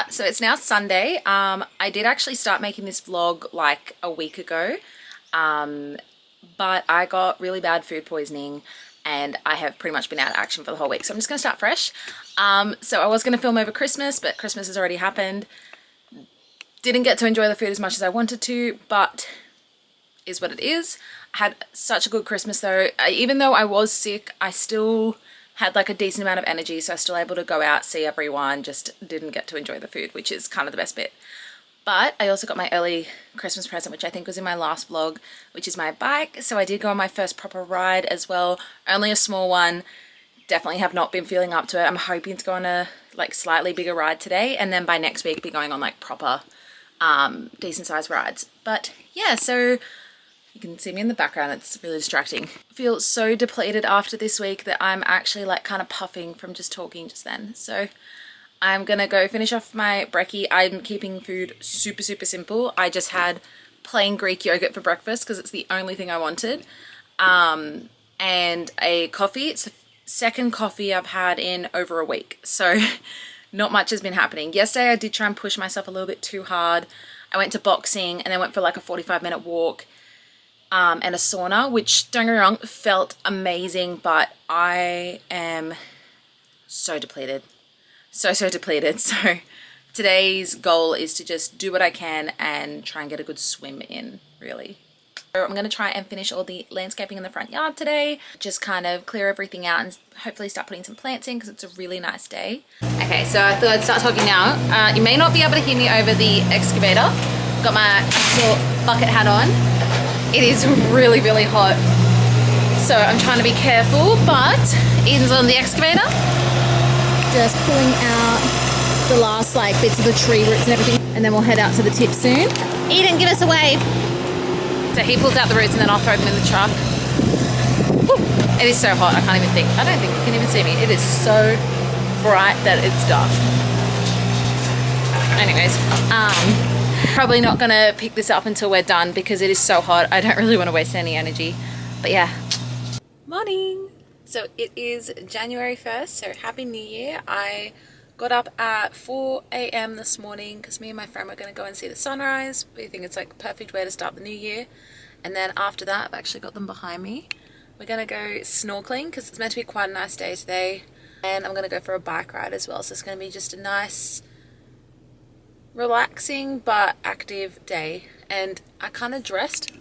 So it's now Sunday. I did actually start making this vlog like a week ago, but I got really bad food poisoning and I have pretty much been out of action for the whole week. So I'm just going to start fresh. So I was going to film over Christmas, but Christmas has already happened. Didn't get to enjoy the food as much as I wanted to, but is what it is. I had such a good Christmas though. Even though I was sick, I still had like a decent amount of energy, so I was still able to go out, see everyone, just didn't get to enjoy the food, which is kind of the best bit. But I also got my early Christmas present, which I think was in my last vlog, which is my bike. So I did go on my first proper ride as well. Only a small one. Definitely have not been feeling up to it. I'm hoping to go on a like slightly bigger ride today, and then by next week be going on like proper decent sized rides. But yeah, so you can see me in the background, it's really distracting. I feel so depleted after this week that I'm actually like kind of puffing from just talking just then. So I'm gonna go finish off my brekkie. I'm keeping food super simple. I just had plain Greek yogurt for breakfast because it's the only thing I wanted. And a coffee. It's the second coffee I've had in over a week. So not much has been happening. Yesterday I did try and push myself a little bit too hard. I went to boxing and then went for like a 45-minute walk. And a sauna, which, don't get me wrong, felt amazing, but I am so depleted. So depleted. So today's goal is to just do what I can and try and get a good swim in, really. So I'm going to try and finish all the landscaping in the front yard today. Just kind of clear everything out and hopefully start putting some plants in because it's a really nice day. Okay, so I thought I'd start talking now. You may not be able to hear me over the excavator. Got my little bucket hat on. It is really hot, so I'm trying to be careful, but Eden's on the excavator. Just pulling out the last like bits of the tree roots and everything, and then we'll head out to the tip soon. Eden, give us a wave. So he pulls out the roots and then I'll throw them in the truck. Woo. It is so hot, I can't even think. I don't think you can even see me. It is so bright that it's dark. Anyways, probably not gonna pick this up until we're done because it is so hot. I don't really want to waste any energy, but yeah. Morning. So it is January 1st, so happy new year. I got up at 4 a.m. this morning because me and my friend were going to go and see the sunrise. We think it's like a perfect way to start the new year. And then after that, I've actually got them behind me. We're going to go snorkeling because it's meant to be quite a nice day today, and I'm going to go for a bike ride as well. So it's going to be just a nice, relaxing but active day. And I kind of dressed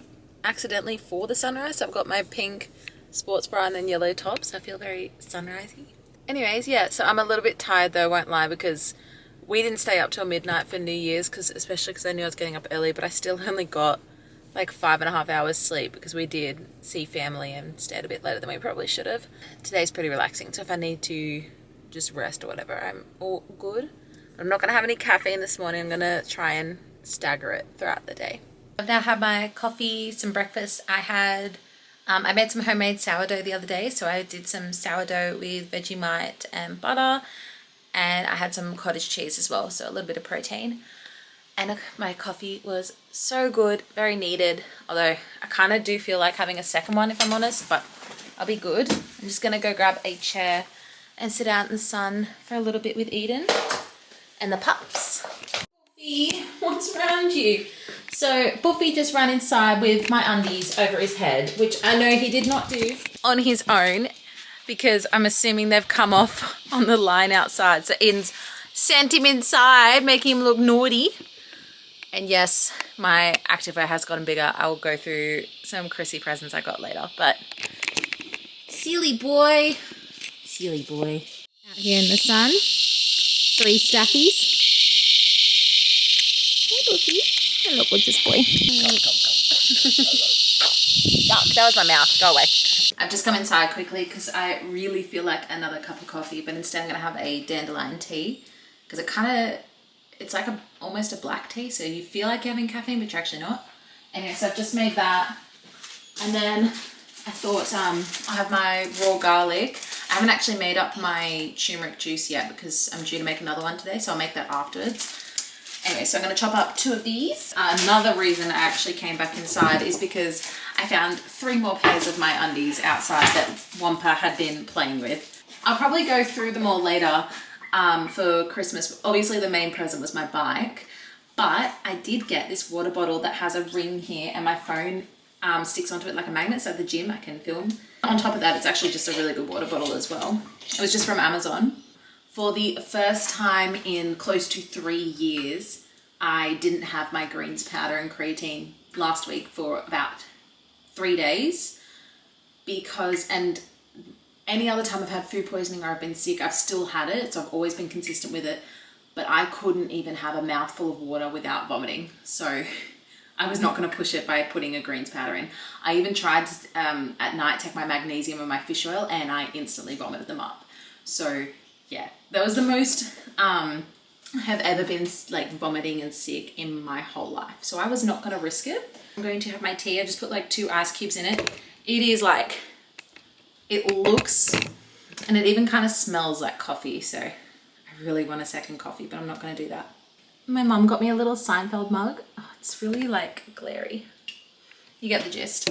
accidentally for the sunrise, so I've got my pink sports bra and then yellow top, so I feel very sunrisey. Anyways, yeah, so I'm a little bit tired though, won't lie, because we didn't stay up till midnight for New Year's, especially because I knew I was getting up early, but I still only got like 5.5 hours sleep because we did see family and stayed a bit later than we probably should have. Today's pretty relaxing, so if I need to just rest or whatever, I'm all good. I'm not going to have any caffeine this morning. I'm going to try and stagger it throughout the day. I've now had my coffee, some breakfast. I made some homemade sourdough the other day. So I did some sourdough with Vegemite and butter. And I had some cottage cheese as well. So a little bit of protein. And my coffee was so good, very needed. Although I kind of do feel like having a second one if I'm honest. But I'll be good. I'm just going to go grab a chair and sit out in the sun for a little bit with Eden and the pups. Buffy, what's around you? So Buffy just ran inside with my undies over his head, which I know he did not do on his own because I'm assuming they've come off on the line outside. So Eden's sent him inside, making him look naughty. And yes, my activewear has gotten bigger. I will go through some Chrissy presents I got later, but silly boy. Out here in the sun. 3 staffies. Hey, Buffy. Hello, gorgeous boy. Come. Yuck, that was my mouth. Go away. I've just come inside quickly because I really feel like another cup of coffee, but instead I'm going to have a dandelion tea because it's like almost a black tea, so you feel like you're having caffeine, but you're actually not. Anyway, so I've just made that. And then I thought I have my raw garlic. I haven't actually made up my turmeric juice yet because I'm due to make another one today, so I'll make that afterwards. Anyway, so I'm going to chop up 2 of these. Another reason I actually came back inside is because I found 3 more pairs of my undies outside that Wampa had been playing with. I'll probably go through them all later, for Christmas. Obviously the main present was my bike, but I did get this water bottle that has a ring here, and my phone sticks onto it like a magnet, so at the gym I can film. On top of that, it's actually just a really good water bottle as well. It was just from Amazon. For the first time in close to 3 years, I didn't have my greens powder and creatine last week for about 3 days, because, and any other time I've had food poisoning or I've been sick, I've still had it, so I've always been consistent with it, but I couldn't even have a mouthful of water without vomiting. So I was not going to push it by putting a greens powder in. I even tried to, at night, take my magnesium and my fish oil, and I instantly vomited them up. So yeah, that was the most I have ever been like vomiting and sick in my whole life. So I was not going to risk it. I'm going to have my tea. I just put like 2 ice cubes in it. It is like, it looks, and it even kind of smells like coffee. So I really want a second coffee, but I'm not going to do that. My mum got me a little Seinfeld mug. Oh, it's really like glary. You get the gist.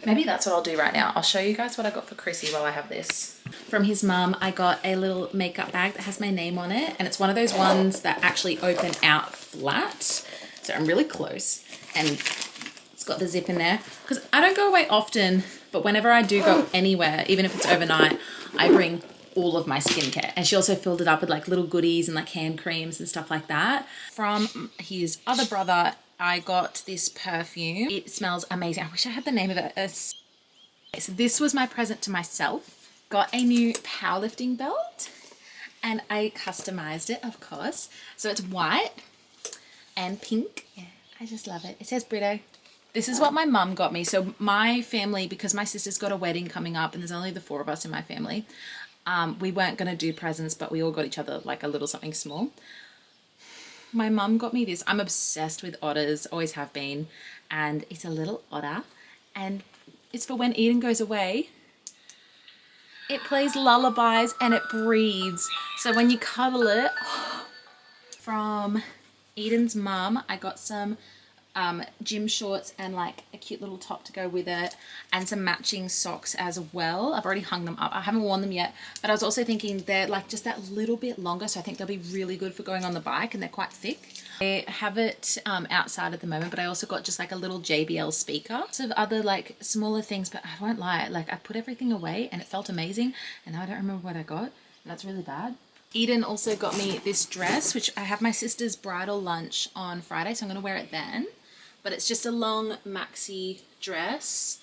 Maybe that's what I'll do right now. I'll show you guys what I got for Chrissy while I have this. From his mum, I got a little makeup bag that has my name on it, and it's one of those ones that actually open out flat. So I'm really close, and it's got the zip in there. Because I don't go away often, but whenever I do go anywhere, even if it's overnight, I bring all of my skincare. And she also filled it up with like little goodies and like hand creams and stuff like that. From his other brother, I got this perfume. It smells amazing. I wish I had the name of it. So this was my present to myself. Got a new powerlifting belt, and I customized it, of course. So it's white and pink. Yeah, I just love it. It says Brito. This is what my mum got me. So my family, because my sister's got a wedding coming up and there's only the 4 of us in my family, we weren't going to do presents, but we all got each other like a little something small. My mum got me this. I'm obsessed with otters, always have been, and it's a little otter, and it's for when Eden goes away. It plays lullabies and it breathes. So when you cuddle it, from Eden's mum, I got some gym shorts and like a cute little top to go with it, and some matching socks as well. I've already hung them up. I haven't worn them yet, but I was also thinking they're like just that little bit longer, so I think they'll be really good for going on the bike, and they're quite thick. I have it outside at the moment, but I also got just like a little JBL speaker. Lots of other like smaller things, but I won't lie, like I put everything away and it felt amazing, and now I don't remember what I got, and that's really bad. Eden also got me this dress, which I have my sister's bridal lunch on Friday, so I'm going to wear it then. But it's just a long maxi dress,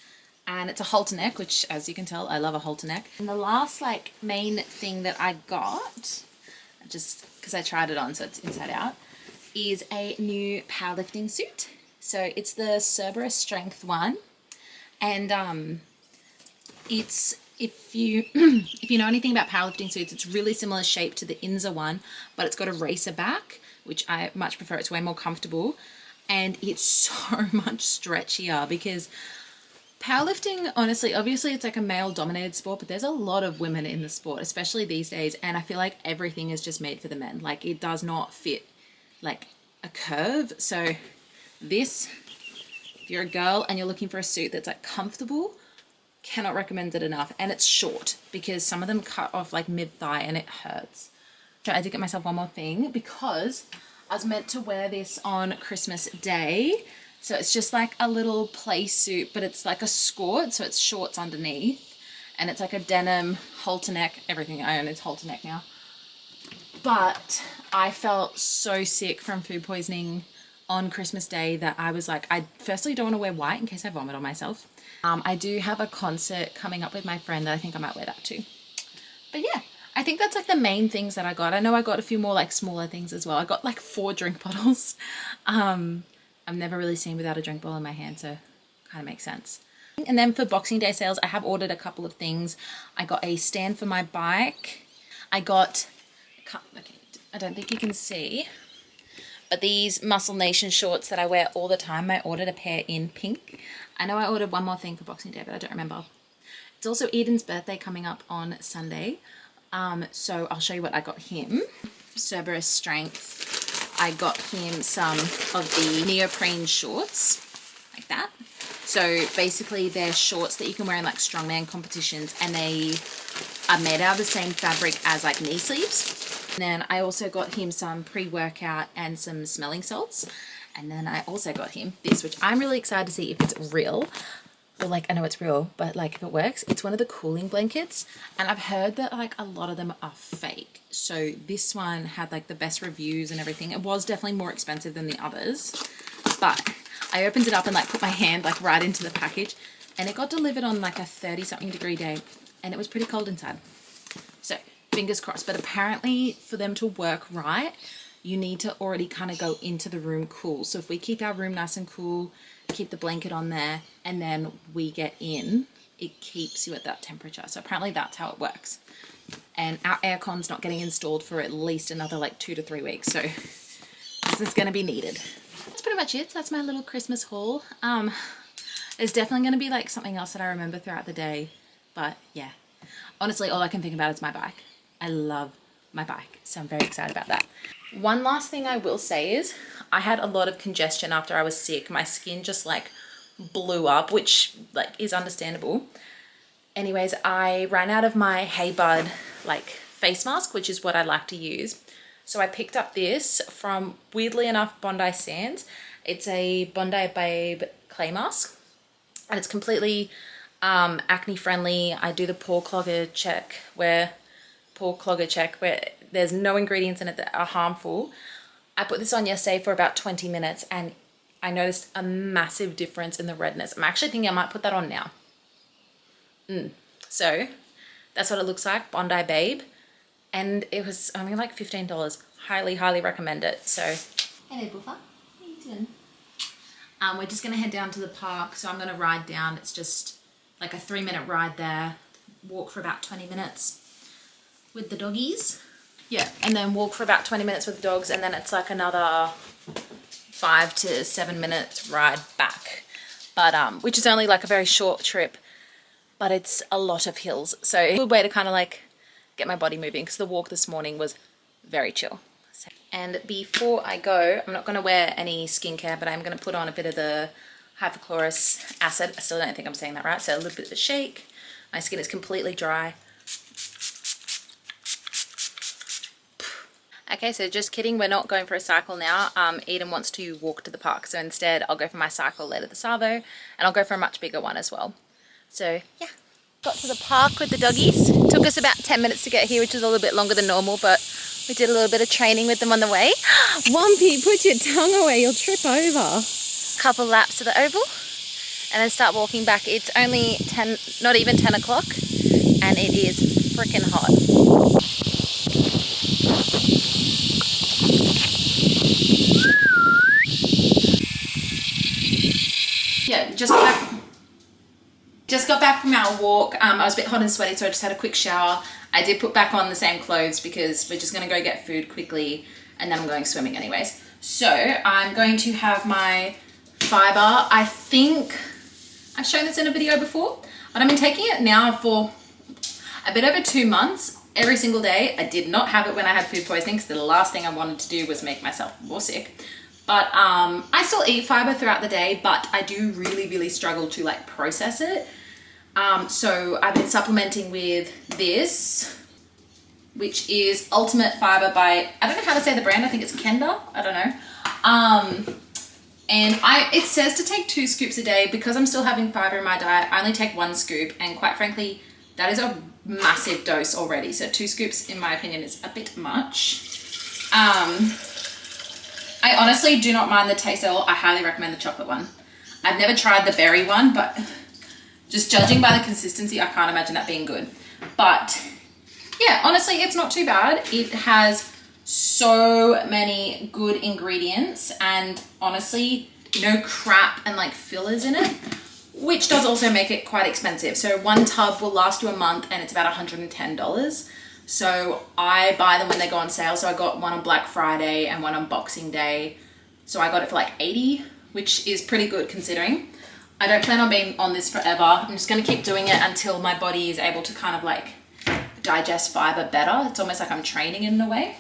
and it's a halter neck, which, as you can tell, I love a halter neck. And the last like main thing that I got, just because I tried it on so it's inside out, is a new powerlifting suit. So it's the Cerberus Strength one, and it's, if you if you know anything about powerlifting suits, it's really similar shape to the Inza one, but it's got a racer back, which I much prefer. It's way more comfortable. And it's so much stretchier, because powerlifting, honestly, obviously it's like a male dominated sport, but there's a lot of women in the sport, especially these days. And I feel like everything is just made for the men. Like it does not fit like a curve. So this, if you're a girl and you're looking for a suit that's like comfortable, cannot recommend it enough. And it's short, because some of them cut off like mid-thigh and it hurts. So I did get myself one more thing, because I was meant to wear this on Christmas Day. So it's just like a little play suit, but it's like a skirt, so it's shorts underneath. And it's like a denim halter neck. Everything I own is halter neck now. But I felt so sick from food poisoning on Christmas Day that I was like, I firstly don't want to wear white in case I vomit on myself. I do have a concert coming up with my friend that I think I might wear that too. But yeah, I think that's like the main things that I got. I know I got a few more like smaller things as well. I got like 4 drink bottles. I'm never really seen without a drink bottle in my hand, so kind of makes sense. And then for Boxing Day sales, I have ordered a couple of things. I got a stand for my bike. I got, okay, I don't think you can see, but these Muscle Nation shorts that I wear all the time, I ordered a pair in pink. I know I ordered one more thing for Boxing Day, but I don't remember. It's also Eden's birthday coming up on Sunday. So I'll show you what I got him. Cerberus Strength. I got him some of the neoprene shorts, like that. So basically they're shorts that you can wear in like strongman competitions, and they are made out of the same fabric as like knee sleeves. And then I also got him some pre-workout and some smelling salts. And then I also got him this, which I'm really excited to see if it's real. Or like, I know it's real, but like if it works. It's one of the cooling blankets. And I've heard that like a lot of them are fake. So this one had like the best reviews and everything. It was definitely more expensive than the others. But I opened it up and like put my hand like right into the package. And it got delivered on like a 30-something degree day. And it was pretty cold inside. So fingers crossed. But apparently for them to work right, you need to already kind of go into the room cool. So if we keep our room nice and cool, keep the blanket on there, and then we get in, it keeps you at that temperature. So apparently that's how it works. And our aircon's not getting installed for at least another like 2 to 3 weeks. So this is going to be needed. That's pretty much it. So that's my little Christmas haul. There's definitely going to be like something else that I remember throughout the day. But yeah, honestly, all I can think about is my bike. I love my bike, so I'm very excited about that. One last thing I will say is I had a lot of congestion after I was sick. My skin just like blew up, which like is understandable. Anyways, I ran out of my Hey Bud like face mask, which is what I like to use. So I picked up this from, weirdly enough, Bondi Sands. It's a Bondi Babe clay mask, and it's completely acne friendly. I do the pore clogger check where there's no ingredients in it that are harmful. I put this on yesterday for about 20 minutes and I noticed a massive difference in the redness. I'm actually thinking I might put that on now. So that's what it looks like, Bondi Babe. And it was only like $15. Highly, highly recommend it. So, hey there, Buffer. What are you doing? We're just gonna head down to the park. So I'm gonna ride down. It's just like a 3-minute ride there. Walk for about 20 minutes with the doggies. Yeah, and then walk for about 20 minutes with the dogs, and then it's like another 5 to 7 minutes ride back. But which is only like a very short trip, but it's a lot of hills. So a good way to kind of like get my body moving, because the walk this morning was very chill. So, and before I go, I'm not going to wear any skincare, but I'm going to put on a bit of the hypochlorous acid. I still don't think I'm saying that right. So a little bit of a shake. My skin is completely dry. Okay, so just kidding, we're not going for a cycle now. Eden wants to walk to the park, so instead I'll go for my cycle later this Savo, and I'll go for a much bigger one as well. So yeah, got to the park with the doggies. Took us about 10 minutes to get here, which is a little bit longer than normal, but we did a little bit of training with them on the way. Wumpy, put your tongue away, you'll trip over. Couple laps to the oval, and then start walking back. It's only 10, not even 10 o'clock, and it is freaking hot. Yeah, just got back from our walk. I was a bit hot and sweaty, so I just had a quick shower. I did put back on the same clothes because we're just going to go get food quickly, and then I'm going swimming anyways. So I'm going to have my fiber. I think I've shown this in a video before, but I've been taking it now for a bit over 2 months, every single day. I did not have it when I had food poisoning, because the last thing I wanted to do was make myself more sick. But I still eat fiber throughout the day, but I do really struggle to like process it. So I've been supplementing with this, which is Ultimate Fiber by, I don't know how to say the brand, I think it's Kenda, I don't know. And it says to take 2 scoops a day. Because I'm still having fiber in my diet, I only take 1 scoop, and quite frankly, that is a massive dose already. So 2 scoops, in my opinion, is a bit much. I honestly do not mind the taste at all. I highly recommend the chocolate one. I've never tried the berry one, but just judging by the consistency, I can't imagine that being good. But yeah, honestly, it's not too bad. It has so many good ingredients, and honestly, no crap and like fillers in it, which does also make it quite expensive. So 1 tub will last you a month, and it's about $110. So I buy them when they go on sale. So I got one on Black Friday and one on Boxing Day. So I got it for like $80, which is pretty good considering. I don't plan on being on this forever. I'm just going to keep doing it until my body is able to kind of like digest fiber better. It's almost like I'm training in a way.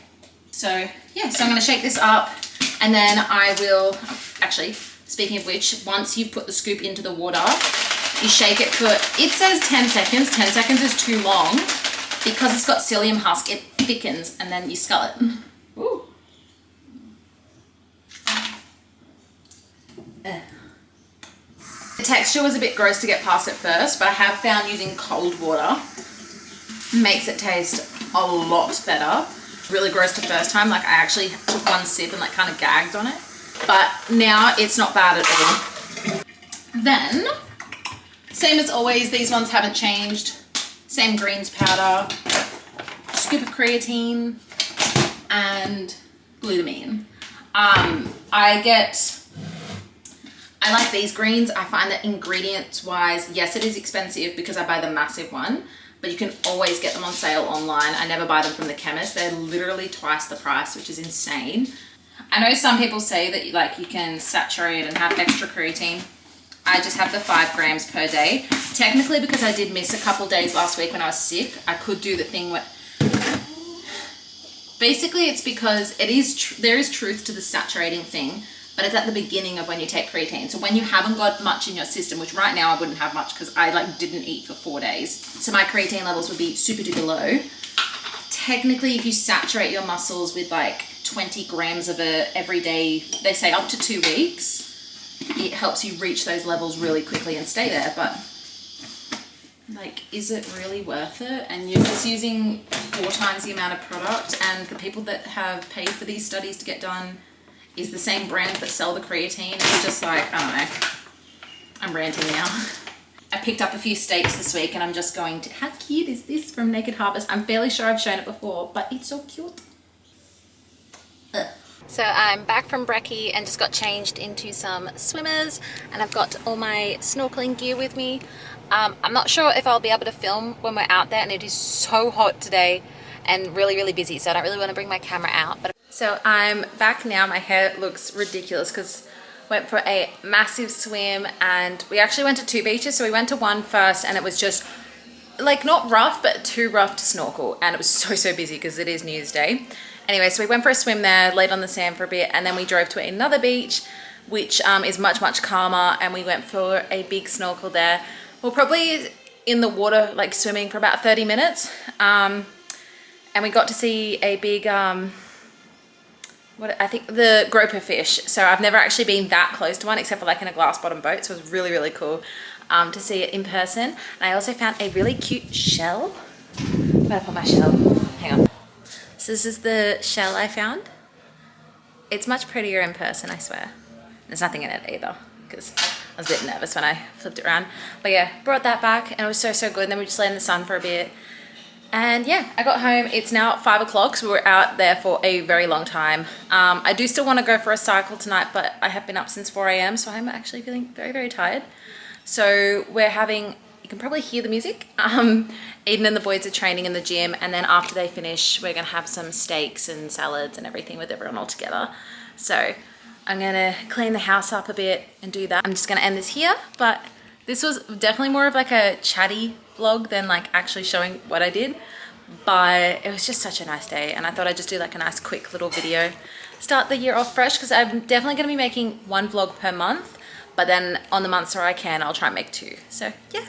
So yeah, so I'm going to shake this up, and then I will, actually, speaking of which, once you've put the scoop into the water, you shake it for, it says 10 seconds. 10 seconds is too long. because it's got psyllium husk, it thickens and then you scull it. Ooh. The texture was a bit gross to get past at first, but I have found using cold water makes it taste a lot better. Really gross the first time, like I actually took one sip and like kind of gagged on it, but now it's not bad at all. Then, same as always, these ones haven't changed. Same greens powder, scoop of creatine, and glutamine. I like these greens. I find that ingredients wise, yes, it is expensive because I buy the massive one, but you can always get them on sale online. I never buy them from the chemist. They're literally twice the price, which is insane. I know some people say that like you can saturate and have extra creatine. I just have the 5 grams per day. Technically, because I did miss a couple days last week when I was sick, I could do the thing where... Basically, it's because there is truth to the saturating thing, but it's at the beginning of when you take creatine. So when you haven't got much in your system, which right now I wouldn't have much because I like didn't eat for 4 days. So my creatine levels would be super duper low. Technically, if you saturate your muscles with like 20 grams of it every day, they say up to 2 weeks, it helps you reach those levels really quickly and stay there. But like, is it really worth it? And you're just using 4 times the amount of product, and the people that have paid for these studies to get done is the same brands that sell the creatine. It's just like, I don't know. I'm ranting now. I picked up a few steaks this week and I'm just going to, how cute is this from Naked Harvest? I'm fairly sure I've shown it before, but it's so cute. Ugh. So I'm back from brekkie and just got changed into some swimmers, and I've got all my snorkeling gear with me. I'm not sure if I'll be able to film when we're out there, and it is so hot today and really, really busy, so I don't really want to bring my camera out. But so I'm back now. My hair looks ridiculous because went for a massive swim, and we actually went to 2 beaches. So we went to one first and it was just like not rough, but too rough to snorkel, and it was so busy because it is New Year's Day. Anyway, so we went for a swim there, laid on the sand for a bit, and then we drove to another beach which is much calmer, and we went for a big snorkel there. We're probably in the water like swimming for about 30 minutes, and we got to see a big I think the groper fish. So I've never actually been that close to one except for like in a glass bottom boat, so it was really cool to see it in person. And I also found a really cute shell. Where did I put my shell? Hang on. So this is the shell I found. It's much prettier in person, I swear. There's nothing in it either because I was a bit nervous when I flipped it around. But yeah, brought that back and it was so good. And then we just lay in the sun for a bit. And yeah, I got home. It's now 5 o'clock, so we were out there for a very long time. I do still want to go for a cycle tonight, but I have been up since 4 a.m, so I'm actually feeling very tired. So we're having, you can probably hear the music. Eden and the boys are training in the gym, and then after they finish, we're gonna have some steaks and salads and everything with everyone all together. So I'm gonna clean the house up a bit and do that. I'm just gonna end this here, but this was definitely more of like a chatty vlog than like actually showing what I did. But it was just such a nice day, and I thought I'd just do like a nice quick little video. Start the year off fresh, because I'm definitely gonna be making 1 vlog per month, but then on the months where I can, I'll try and make 2. So yeah.